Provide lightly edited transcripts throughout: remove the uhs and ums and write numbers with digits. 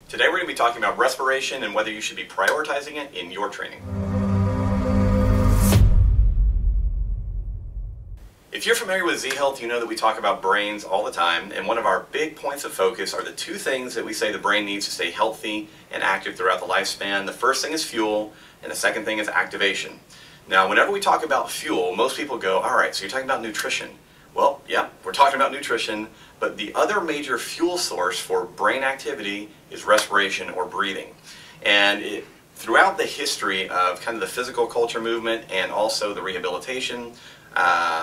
Today we're going to be talking about respiration and whether you should be prioritizing it in your training. If you're familiar with Z-Health, you know that we talk about brains all the time, and one of our big points of focus are the two things that we say the brain needs to stay healthy and active throughout the lifespan. The first thing is fuel, and the second thing is activation. Now, whenever we talk about fuel, most people go, all right, so you're talking about nutrition. Well, yeah, we're talking about nutrition, but the other major fuel source for brain activity is respiration or breathing. And throughout the history of kind of the physical culture movement and also the rehabilitation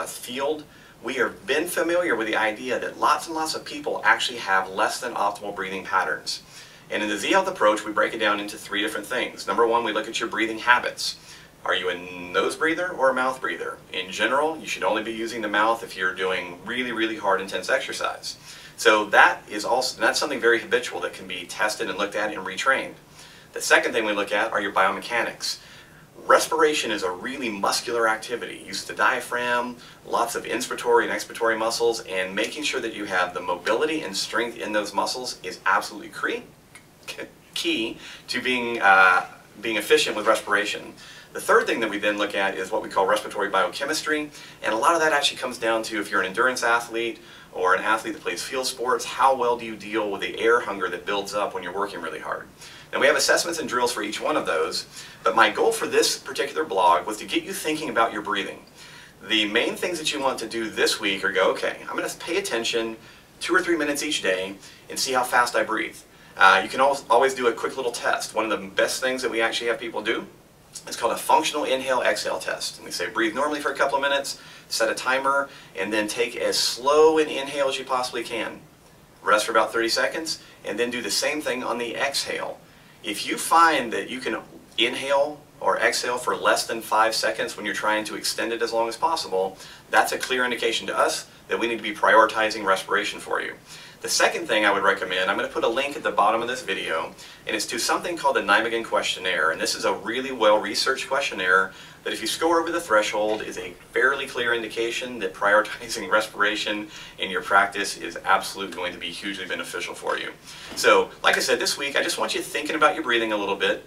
field, we have been familiar with the idea that lots and lots of people actually have less than optimal breathing patterns. And in the Z-Health approach, we break it down into three different things. Number one, we look at your breathing habits. Are you a nose breather or a mouth breather? In general, you should only be using the mouth if you're doing really, really hard, intense exercise. So that's something very habitual that can be tested and looked at and retrained. The second thing we look at are your biomechanics. Respiration is a really muscular activity. It uses the diaphragm, lots of inspiratory and expiratory muscles, and making sure that you have the mobility and strength in those muscles is absolutely key to being efficient with respiration. The third thing that we then look at is what we call respiratory biochemistry, and a lot of that actually comes down to if you're an endurance athlete or an athlete that plays field sports, how well do you deal with the air hunger that builds up when you're working really hard. Now we have assessments and drills for each one of those, but my goal for this particular blog was to get you thinking about your breathing. The main things that you want to do this week are go, okay, I'm going to pay attention 2 or 3 minutes each day and see how fast I breathe. You can always do a quick little test. One of the best things that we actually have people do, it's called a functional inhale-exhale test. And we say breathe normally for a couple of minutes, set a timer, and then take as slow an inhale as you possibly can. Rest for about 30 seconds, and then do the same thing on the exhale. If you find that you can inhale or exhale for less than 5 seconds when you're trying to extend it as long as possible, that's a clear indication to us that we need to be prioritizing respiration for you. The second thing I would recommend, I'm going to put a link at the bottom of this video, and it's to something called the Nijmegen Questionnaire. And this is a really well-researched questionnaire that if you score over the threshold is a fairly clear indication that prioritizing respiration in your practice is absolutely going to be hugely beneficial for you. So, like I said, this week I just want you thinking about your breathing a little bit.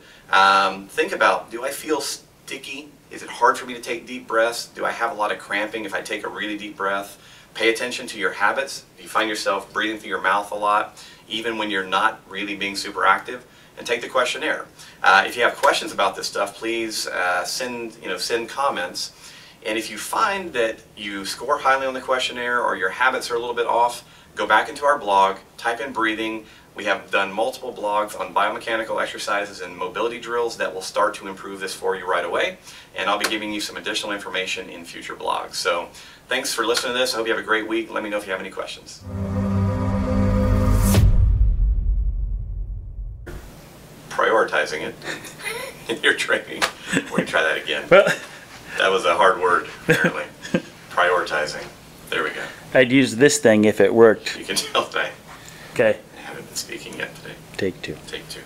Think about, do I feel sticky? Is it hard for me to take deep breaths? Do I have a lot of cramping if I take a really deep breath? Pay attention to your habits. Do you find yourself breathing through your mouth a lot, even when you're not really being super active? And take the questionnaire. If you have questions about this stuff, please send comments. And if you find that you score highly on the questionnaire or your habits are a little bit off, go back into our blog, type in breathing. We have done multiple blogs on biomechanical exercises and mobility drills that will start to improve this for you right away. And I'll be giving you some additional information in future blogs. So thanks for listening to this. I hope you have a great week. Let me know if you have any questions. Prioritizing it in your training. We're going to try that again. Well, that was a hard word, apparently. Prioritizing. There we go. I'd use this thing if it worked. You can tell today. Okay. I haven't been speaking yet today. Take two. Take two.